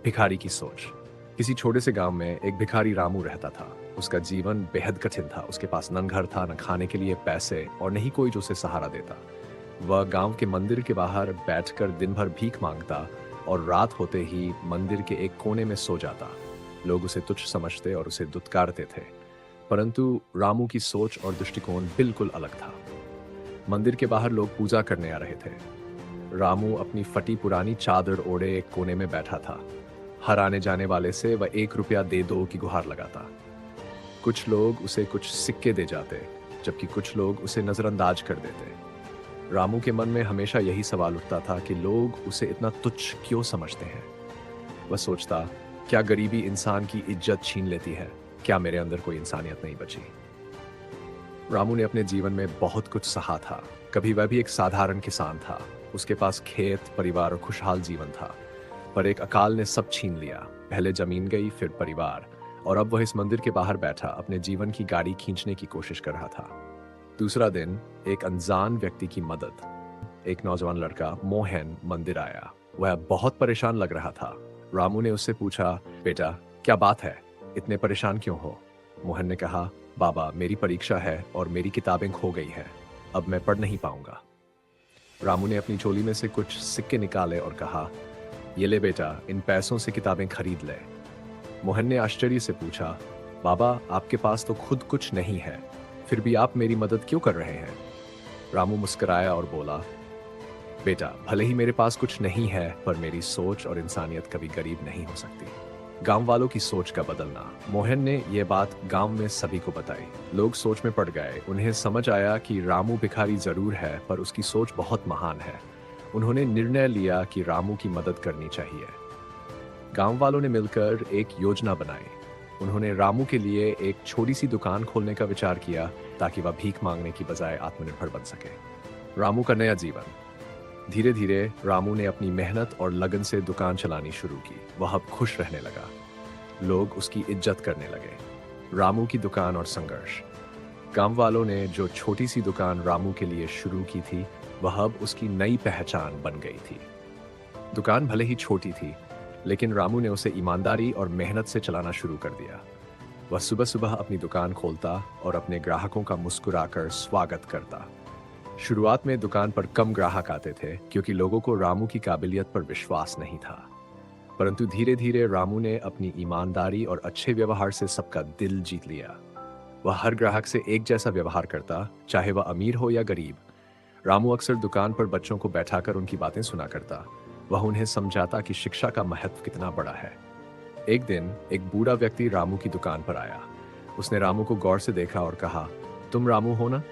भिखारी की सोच। किसी छोटे से गांव में एक भिखारी रामू रहता था। उसका जीवन बेहद कठिन था। उसके पास न घर था, न खाने के लिए पैसे, और न ही कोई जो उसे सहारा देता। वह गांव के मंदिर के बाहर बैठकर दिन भर भीख मांगता और रात होते ही मंदिर के एक कोने में सो जाता। लोग उसे तुच्छ समझते और उसे दुत्कारते थे, परंतु रामू की सोच और दृष्टिकोण बिल्कुल अलग था। मंदिर के बाहर लोग पूजा करने आ रहे थे। रामू अपनी फटी पुरानी चादर ओढ़े एक कोने में बैठा था। हर आने जाने वाले से वह 1 रुपया दे दो की गुहार लगाता। कुछ लोग उसे कुछ सिक्के दे जाते, जबकि कुछ लोग उसे नजरअंदाज कर देते। रामू के मन में हमेशा यही सवाल उठता था कि लोग उसे इतना तुच्छ क्यों समझते हैं। वह सोचता, क्या गरीबी इंसान की इज्जत छीन लेती है? क्या मेरे अंदर कोई इंसानियत नहीं बची? रामू ने अपने जीवन में बहुत कुछ सहा था। कभी वह भी एक साधारण किसान था। उसके पास खेत, परिवार और खुशहाल जीवन था। पर एक अकाल ने सब छीन लिया। पहले जमीन गई, फिर परिवार, और अब वह इस मंदिर के बाहर बैठा अपने जीवन की गाड़ी खींचने की कोशिश कर रहा था। दूसरा दिन, एक अनजान व्यक्ति की मदद। एक नौजवान लड़का मोहन मंदिर आया। वह बहुत परेशान लग रहा था। रामू ने उससे पूछा, बेटा क्या बात है, इतने परेशान क्यों हो? मोहन ने कहा, बाबा मेरी परीक्षा है और मेरी किताबें खो गई हैं। अब मैं पढ़ नहीं पाऊंगा। रामू ने अपनी झोली में से कुछ सिक्के निकाले और कहा, ये ले बेटा, इन पैसों से किताबें खरीद ले। मोहन ने आश्चर्य से पूछा, बाबा आपके पास तो खुद कुछ नहीं है, फिर भी आप मेरी मदद क्यों कर रहे हैं? रामू मुस्कुराया और बोला, बेटा भले ही मेरे पास कुछ नहीं है, पर मेरी सोच और इंसानियत कभी गरीब नहीं हो सकती। गांव वालों की सोच का बदलना। मोहन ने यह बात गांव में सभी को बताई। लोग सोच में पड़ गए। उन्हें समझ आया कि रामू भिखारी जरूर है, पर उसकी सोच बहुत महान है। उन्होंने निर्णय लिया कि रामू की मदद करनी चाहिए। गांव वालों ने मिलकर एक योजना बनाई। उन्होंने रामू के लिए एक छोटी सी दुकान खोलने का विचार किया, ताकि वह भीख मांगने की बजाय आत्मनिर्भर बन सके। रामू का नया जीवन। धीरे धीरे रामू ने अपनी मेहनत और लगन से दुकान चलानी शुरू की। वह अब खुश रहने लगा। लोग उसकी इज्जत करने लगे। रामू की दुकान और संघर्ष। गांव वालों ने जो छोटी सी दुकान रामू के लिए शुरू की थी, वह अब उसकी नई पहचान बन गई थी। दुकान भले ही छोटी थी, लेकिन रामू ने उसे ईमानदारी और मेहनत से चलाना शुरू कर दिया। वह सुबह सुबह अपनी दुकान खोलता और अपने ग्राहकों का मुस्कुराकर स्वागत करता। शुरुआत में दुकान पर कम ग्राहक आते थे, क्योंकि लोगों को रामू की काबिलियत पर विश्वास नहीं था। परंतु धीरे धीरे रामू ने अपनी ईमानदारी और अच्छे व्यवहार से सबका दिल जीत लिया। वह हर ग्राहक से एक जैसा व्यवहार करता, चाहे वह अमीर हो या गरीब। रामू अक्सर दुकान पर बच्चों को बैठाकर उनकी बातें सुना करता। वह उन्हें समझाता कि शिक्षा का महत्व कितना बड़ा है। एक दिन एक बूढ़ा व्यक्ति रामू की दुकान पर आया। उसने रामू को गौर से देखा और कहा, तुम रामू हो ना,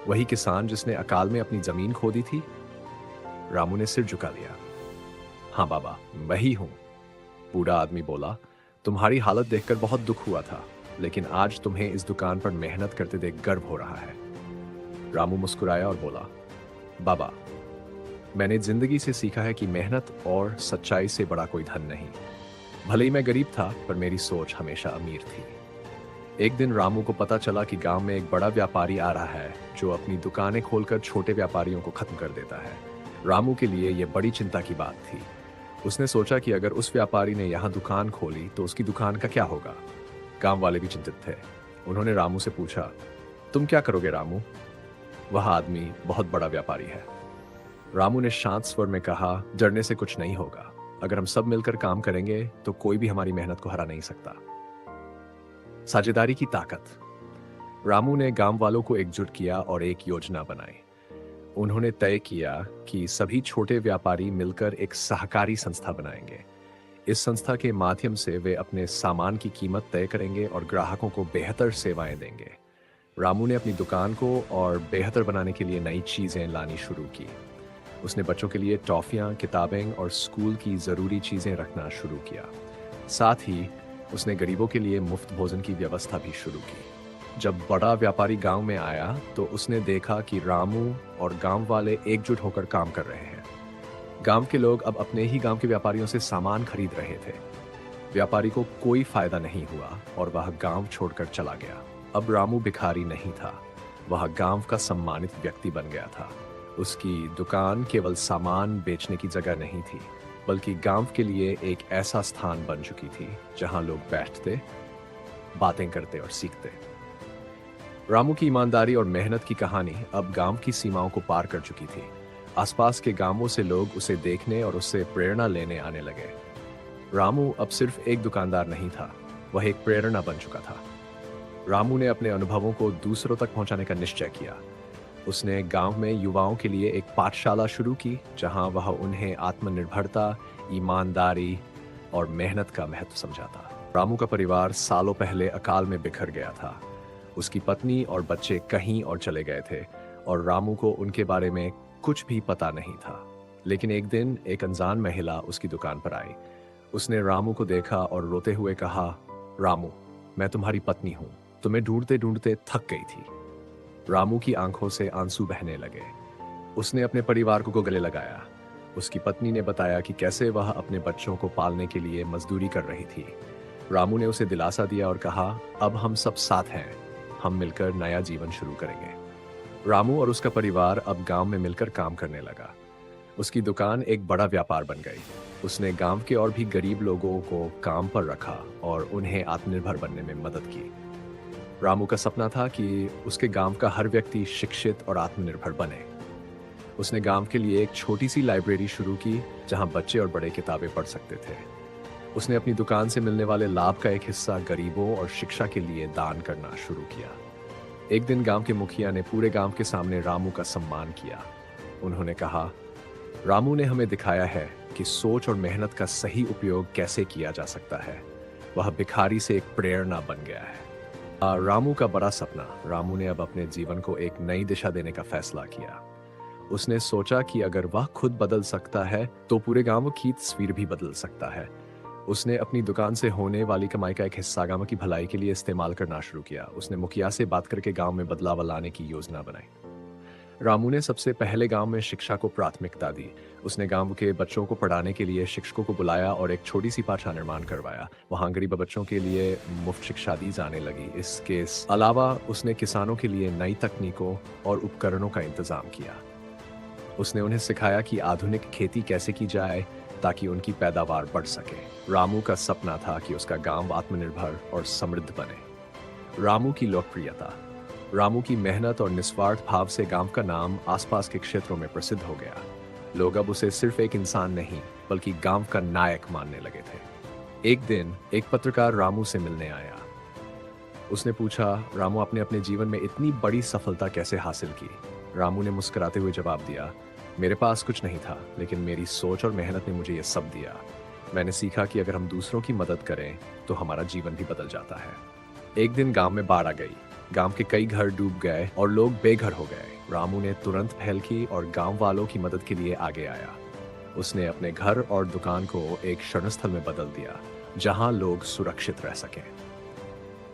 वही किसान जिसने अकाल में अपनी जमीन खो दी थी? रामू ने सिर झुका लिया। हाँ बाबा, वही हूं। बूढ़ा आदमी बोला, तुम्हारी हालत देखकर बहुत दुख हुआ था, लेकिन आज तुम्हें इस दुकान पर मेहनत करते देख गर्व हो रहा है। रामू मुस्कुराया और बोला, बाबा मैंने जिंदगी से सीखा है कि मेहनत और सच्चाई से बड़ा कोई धन नहीं। भले ही मैं गरीब था, पर मेरी सोच हमेशा अमीर थी। एक दिन रामू को पता चला कि गांव में एक बड़ा व्यापारी आ रहा है, जो अपनी दुकानें खोलकर छोटे व्यापारियों को खत्म कर देता है। रामू के लिए यह बड़ी चिंता की बात थी। उसने सोचा कि अगर उस व्यापारी ने यहाँ दुकान खोली तो उसकी दुकान का क्या होगा। गांव वाले भी चिंतित थे। उन्होंने रामू से पूछा, तुम क्या करोगे रामू? वह आदमी बहुत बड़ा व्यापारी है। रामू ने शांत स्वर में कहा, डरने से कुछ नहीं होगा। अगर हम सब मिलकर काम करेंगे तो कोई भी हमारी मेहनत को हरा नहीं सकता। साझेदारी की ताकत। रामू ने गांव वालों को एकजुट किया और एक योजना बनाई। उन्होंने तय किया कि सभी छोटे व्यापारी मिलकर एक सहकारी संस्था बनाएंगे। इस संस्था के माध्यम से वे अपने सामान की कीमत तय करेंगे और ग्राहकों को बेहतर सेवाएं देंगे। रामू ने अपनी दुकान को और बेहतर बनाने के लिए नई चीजें लानी शुरू की। उसने बच्चों के लिए टॉफियां, किताबें और स्कूल की जरूरी चीजें रखना शुरू किया। साथ ही उसने गरीबों के लिए मुफ्त भोजन की व्यवस्था भी शुरू की। जब बड़ा व्यापारी गांव में आया तो उसने देखा कि रामू और गांव वाले एकजुट होकर काम कर रहे हैं। गांव के लोग अब अपने ही गांव के व्यापारियों से सामान खरीद रहे थे। व्यापारी को कोई फायदा नहीं हुआ और वह गांव छोड़कर चला गया। अब रामू भिखारी नहीं था, वह गांव का सम्मानित व्यक्ति बन गया था। उसकी दुकान केवल सामान बेचने की जगह नहीं थी, बल्कि गांव के लिए एक ऐसा स्थान बन चुकी थी जहां लोग बैठते, बातें करते और सीखते। रामू की ईमानदारी और मेहनत की कहानी अब गांव की सीमाओं को पार कर चुकी थी। आसपास के गांवों से लोग उसे देखने और उससे प्रेरणा लेने आने लगे। रामू अब सिर्फ एक दुकानदार नहीं था, वह एक प्रेरणा बन चुका था। रामू ने अपने अनुभवों को दूसरों तक पहुंचाने का निश्चय किया। उसने गांव में युवाओं के लिए एक पाठशाला शुरू की, जहां वह उन्हें आत्मनिर्भरता, ईमानदारी और मेहनत का महत्व समझाता। रामू का परिवार सालों पहले अकाल में बिखर गया था। उसकी पत्नी और बच्चे कहीं और चले गए थे और रामू को उनके बारे में कुछ भी पता नहीं था। लेकिन एक दिन एक अनजान महिला उसकी दुकान पर आई। उसने रामू को देखा और रोते हुए कहा, रामू, मैं तुम्हारी पत्नी हूं, तुम्हें ढूंढते ढूंढते थक गई थी। रामू की आंखों से आंसू बहने लगे। उसने अपने परिवार को गले लगाया। उसकी पत्नी ने बताया कि कैसे वह अपने बच्चों को पालने के लिए मजदूरी कर रही थी। रामू ने उसे दिलासा दिया और कहा, अब हम सब साथ हैं, हम मिलकर नया जीवन शुरू करेंगे। रामू और उसका परिवार अब गांव में मिलकर काम करने लगा। उसकी दुकान एक बड़ा व्यापार बन गई। उसने गांव के और भी गरीब लोगों को काम पर रखा और उन्हें आत्मनिर्भर बनने में मदद की। रामू का सपना था कि उसके गांव का हर व्यक्ति शिक्षित और आत्मनिर्भर बने। उसने गांव के लिए एक छोटी सी लाइब्रेरी शुरू की, जहां बच्चे और बड़े किताबें पढ़ सकते थे। उसने अपनी दुकान से मिलने वाले लाभ का एक हिस्सा गरीबों और शिक्षा के लिए दान करना शुरू किया। एक दिन गांव के मुखिया ने पूरे गांव के सामने रामू का सम्मान किया। उन्होंने कहा, रामू ने हमें दिखाया है कि सोच और मेहनत का सही उपयोग कैसे किया जा सकता है। वह भिखारी से एक प्रेरणा बन गया है। रामू का बड़ा सपना। रामू ने अब अपने जीवन को एक नई दिशा देने का फैसला किया। उसने सोचा कि अगर वह खुद बदल सकता है तो पूरे गांव की तस्वीर भी बदल सकता है। उसने अपनी दुकान से होने वाली कमाई का एक हिस्सा गांव की भलाई के लिए इस्तेमाल करना शुरू किया। उसने मुखिया से बात करके गांव में बदलाव लाने की योजना बनाई। रामू ने सबसे पहले गांव में शिक्षा को प्राथमिकता दी। उसने गांव के बच्चों को पढ़ाने के लिए शिक्षकों को बुलाया और एक छोटी सी पाठशाला निर्माण करवाया। वहां गरीब बच्चों के लिए मुफ्त शिक्षा दी जाने लगी। इसके अलावा उसने किसानों के लिए नई तकनीकों और उपकरणों का इंतजाम किया। उसने उन्हें सिखाया कि आधुनिक खेती कैसे की जाए ताकि उनकी पैदावार बढ़ सके। रामू का सपना था कि उसका गांव आत्मनिर्भर और समृद्ध बने। रामू की लोकप्रियता। रामू की मेहनत और निस्वार्थ भाव से गांव का नाम आसपास के क्षेत्रों में प्रसिद्ध हो गया। लोग अब उसे सिर्फ एक इंसान नहीं बल्कि गांव का नायक मानने लगे थे। एक दिन एक पत्रकार रामू से मिलने आया। उसने पूछा, रामू, आपने अपने जीवन में इतनी बड़ी सफलता कैसे हासिल की? रामू ने मुस्कुराते हुए जवाब दिया, मेरे पास कुछ नहीं था, लेकिन मेरी सोच और मेहनत ने मुझे ये सब दिया। मैंने सीखा कि अगर हम दूसरों की मदद करें तो हमारा जीवन भी बदल जाता है। एक दिन गांव में बाढ़ आ गई। गांव के कई घर डूब गए और लोग बेघर हो गए। रामू ने तुरंत पहल की और गांव वालों की मदद के लिए आगे आया। उसने अपने घर और दुकान को एक शरणस्थल में बदल दिया, जहां लोग सुरक्षित रह सकें।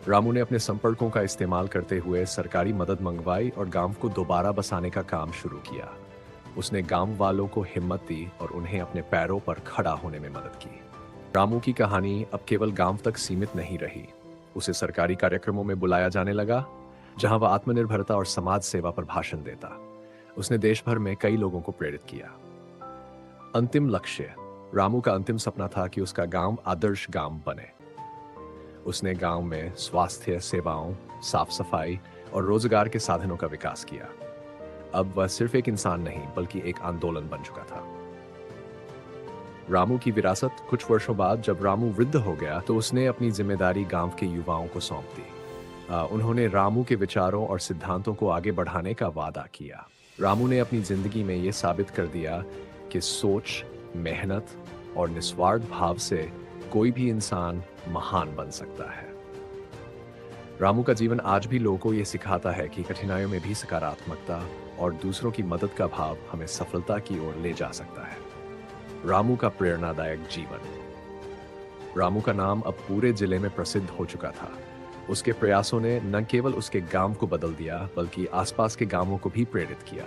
रामू ने अपने संपर्कों का इस्तेमाल करते हुए सरकारी मदद मंगवाई और गांव को दोबारा बसाने का काम शुरू किया। उसने गांव वालों को हिम्मत दी और उन्हें अपने पैरों पर खड़ा होने में मदद की। रामू की कहानी अब केवल गांव तक सीमित नहीं रही। उसे सरकारी कार्यक्रमों में बुलाया जाने लगा, जहां वह आत्मनिर्भरता और समाज सेवा पर भाषण देता। उसने देश भर में कई लोगों को प्रेरित किया। अंतिम लक्ष्य। रामू का अंतिम सपना था कि उसका गांव आदर्श गांव बने। उसने गांव में स्वास्थ्य सेवाओं, साफ सफाई और रोजगार के साधनों का विकास किया। अब वह सिर्फ एक इंसान नहीं बल्कि एक आंदोलन बन चुका था। रामू की विरासत। कुछ वर्षों बाद जब रामू वृद्ध हो गया तो उसने अपनी जिम्मेदारी गांव के युवाओं को सौंप दी। उन्होंने रामू के विचारों और सिद्धांतों को आगे बढ़ाने का वादा किया। रामू ने अपनी जिंदगी में यह साबित कर दिया कि सोच, मेहनत और निस्वार्थ भाव से कोई भी इंसान महान बन सकता है। रामू का जीवन आज भी लोगों को यह सिखाता है कि कठिनाइयों में भी सकारात्मकता और दूसरों की मदद का भाव हमें सफलता की ओर ले जा सकता है। रामू का प्रेरणादायक जीवन। रामू का नाम अब पूरे जिले में प्रसिद्ध हो चुका था। उसके प्रयासों ने न केवल उसके गांव को बदल दिया बल्कि आसपास के गांवों को भी प्रेरित किया।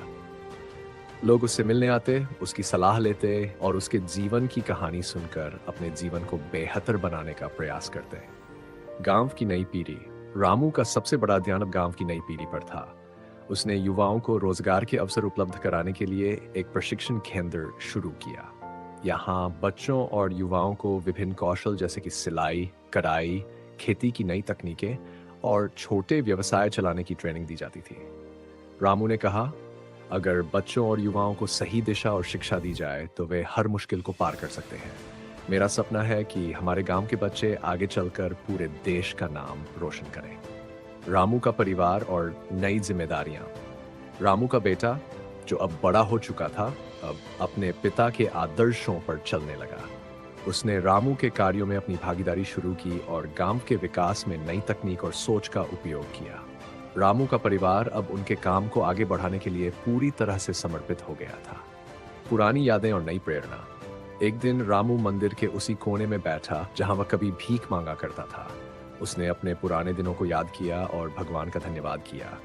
लोग उससे मिलने आते, उसकी सलाह लेते और उसके जीवन की कहानी सुनकर अपने जीवन को बेहतर बनाने का प्रयास करते। गांव की नई पीढ़ी। रामू का सबसे बड़ा ध्यान अब गांव की नई पीढ़ी पर था। उसने युवाओं को रोजगार के अवसर उपलब्ध कराने के लिए एक प्रशिक्षण केंद्र शुरू किया। यहाँ बच्चों और युवाओं को विभिन्न कौशल जैसे कि सिलाई, कढ़ाई, खेती की नई तकनीकें और छोटे व्यवसाय चलाने की ट्रेनिंग दी जाती थी। रामू ने कहा, अगर बच्चों और युवाओं को सही दिशा और शिक्षा दी जाए तो वे हर मुश्किल को पार कर सकते हैं। मेरा सपना है कि हमारे गांव के बच्चे आगे चलकर पूरे देश का नाम रोशन करें। रामू का परिवार और नई जिम्मेदारियां। रामू का बेटा, जो अब बड़ा हो चुका था, अब अपने पिता के आदर्शों पर चलने लगा। उसने रामू के कार्यों में अपनी भागीदारी शुरू की और गांव के विकास में नई तकनीक और सोच का उपयोग किया। रामू का परिवार अब उनके काम को आगे बढ़ाने के लिए पूरी तरह से समर्पित हो गया था। पुरानी यादें और नई प्रेरणा। एक दिन रामू मंदिर के उसी कोने में बैठा जहां वह कभी भीख मांगा करता था। उसने अपने पुराने दिनों को याद किया और भगवान का धन्यवाद किया।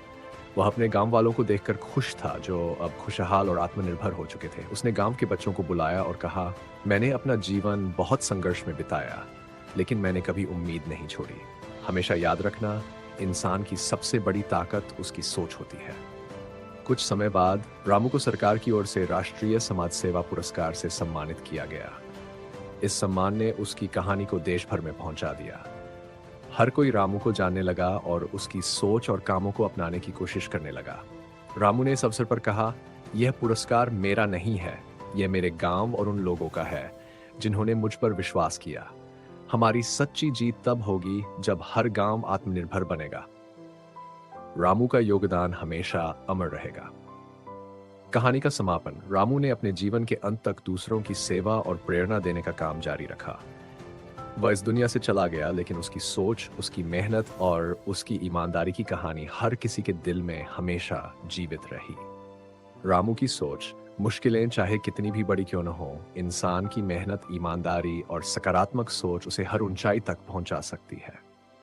वह अपने गांव वालों को देखकर खुश था, जो अब खुशहाल और आत्मनिर्भर हो चुके थे। उसने गांव के बच्चों को बुलाया और कहा, मैंने अपना जीवन बहुत संघर्ष में बिताया, लेकिन मैंने कभी उम्मीद नहीं छोड़ी। हमेशा याद रखना, इंसान की सबसे बड़ी ताकत उसकी सोच होती है। कुछ समय बाद रामू को सरकार की ओर से राष्ट्रीय समाज सेवा पुरस्कार से सम्मानित किया गया। इस सम्मान ने उसकी कहानी को देश भर में पहुंचा दिया। हर कोई रामू को जानने लगा और उसकी सोच और कामों को अपनाने की कोशिश करने लगा। रामू ने इस अवसर पर कहा, यह पुरस्कार मेरा नहीं है, यह मेरे गांव और उन लोगों का है जिन्होंने मुझ पर विश्वास किया। हमारी सच्ची जीत तब होगी जब हर गांव आत्मनिर्भर बनेगा। रामू का योगदान हमेशा अमर रहेगा। कहानी का समापन। रामू ने अपने जीवन के अंत तक दूसरों की सेवा और प्रेरणा देने का काम जारी रखा। वह इस दुनिया से चला गया, लेकिन उसकी सोच, उसकी मेहनत और उसकी ईमानदारी की कहानी हर किसी के दिल में हमेशा जीवित रही। रामू की सोच, मुश्किलें चाहे कितनी भी बड़ी क्यों न हो, इंसान की मेहनत, ईमानदारी और सकारात्मक सोच उसे हर ऊंचाई तक पहुंचा सकती है।